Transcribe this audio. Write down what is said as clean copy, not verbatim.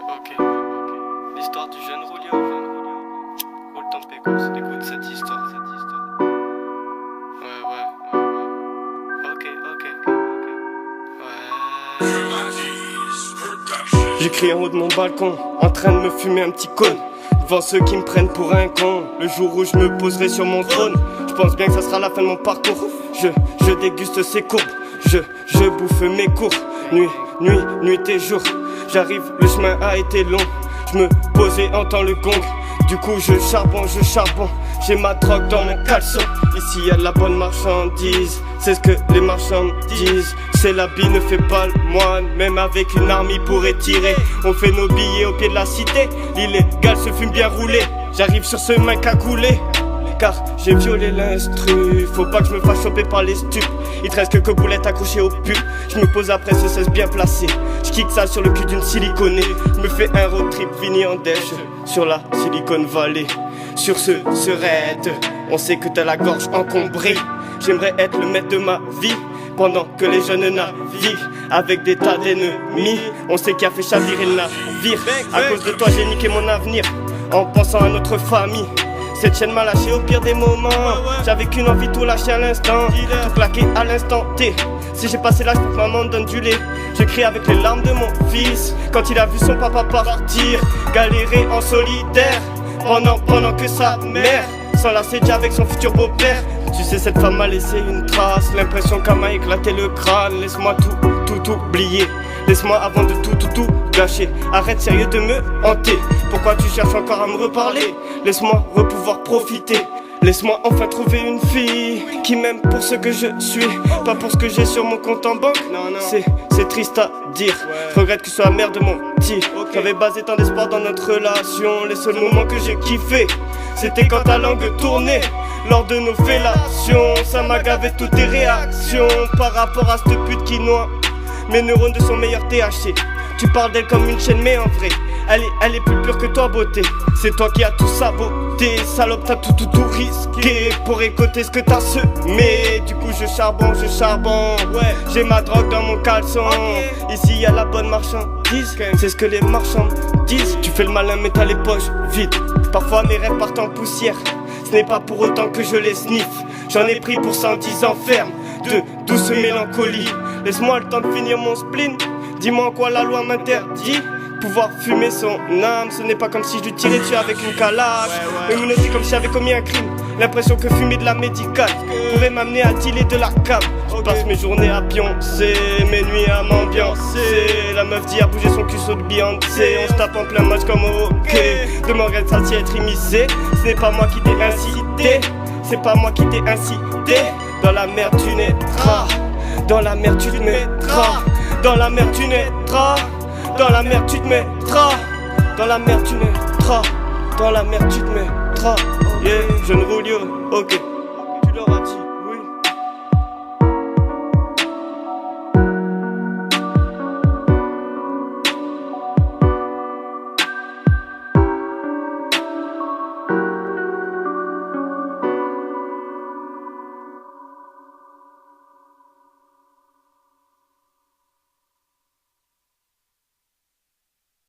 ok. L'histoire du jeune Roulio. Roule ton pécos, écoute cette histoire. Ouais. Ok. Ouais. J'écris en haut de mon balcon, en train de me fumer un petit cône. Devant ceux qui me prennent pour un con. Le jour où je me poserai sur mon trône, je pense bien que ça sera la fin de mon parcours. Je déguste ces courbes, je bouffe mes cours. Nuit et jour, j'arrive, le chemin a été long. Je me posais, entends le gong. Du coup je charbonne. J'ai ma drogue dans mon caleçon. Ici y'a de la bonne marchandise, c'est ce que les marchands disent. C'est l'habit ne fait pas le moine, même avec une arme il pourrait tirer. On fait nos billets au pied de la cité, l'illégal se fume bien roulé. J'arrive sur ce mec à couler, car j'ai violé l'instru. Faut pas que je me fasse choper par les stupes. Il te reste quelques boulettes accrochées au pull. Je me pose après ce 16 bien placé. Je kick ça sur le cul d'une siliconée. Je me fais un road trip fini en dèche sur la Silicon Valley. Sur ce raid, on sait que t'as la gorge encombrée. J'aimerais être le maître de ma vie pendant que les jeunes naviguent avec des tas d'ennemis. On sait qui a fait chavirer le navire. À cause de toi j'ai niqué mon avenir en pensant à notre famille. Cette chaîne m'a lâché au pire des moments. J'avais qu'une envie, tout lâcher à l'instant, tout claquer à l'instant T. Si j'ai passé l'âge pour que maman me donne du lait, je crie avec les larmes de mon fils quand il a vu son papa partir, galérer en solitaire pendant que sa mère s'enlaçait déjà avec son futur beau-père. Tu sais, cette femme m'a laissé une trace, l'impression qu'elle m'a éclaté le crâne. Laisse-moi tout oublier, laisse-moi avant de tout gâcher. Arrête sérieux de me hanter, pourquoi tu cherches encore à me reparler? Laisse-moi pouvoir profiter, laisse-moi enfin trouver une fille qui m'aime pour ce que je suis, pas pour ce que j'ai sur mon compte en banque. C'est triste à dire, je regrette que ce soit la mère de mon petit. J'avais basé tant d'espoir dans notre relation. Les seuls moments que j'ai kiffé, c'était quand ta langue tournait lors de nos fellations. Ça m'a gavé toutes tes réactions par rapport à cette pute qui noie mes neurones de son meilleur THC. Tu parles d'elle comme une chaîne mais en vrai elle est plus pure que toi beauté. C'est toi qui as tout saboté, salope, t'as tout risqué pour récolter ce que t'as semé. Du coup je charbonne, ouais. J'ai ma drogue dans mon caleçon. Ici y'a la bonne marchandise, c'est ce que les marchands disent. Tu fais le malin mais t'as les poches vides. Parfois mes rêves partent en poussière, ce n'est pas pour autant que je les sniffe. J'en ai pris pour 110 ans ferme de douce mélancolie. Laisse-moi le temps de finir mon spleen. Dis-moi en quoi la loi m'interdit pouvoir fumer son âme. Ce n'est pas comme si je lui tirais dessus avec une calache. Me menotter comme si j'avais commis un crime. L'impression que fumer de la médicale pourrait m'amener à dealer de la cam. Je passe mes journées à pioncer, mes nuits à m'ambiancer. La meuf dit à bouger son cul saut de Beyoncé. On se tape en plein match comme au hockey. De mon regret de être immiscé. Ce n'est pas moi qui t'ai incité, c'est pas moi qui t'ai incité. Dans la merde tu naîtras, dans la merde tu te mettras, dans la merde tu naîtras, dans la merde tu te mettras, dans la merde tu naîtras, dans la merde tu te mettras. Yeah, jeune Roulio, ok.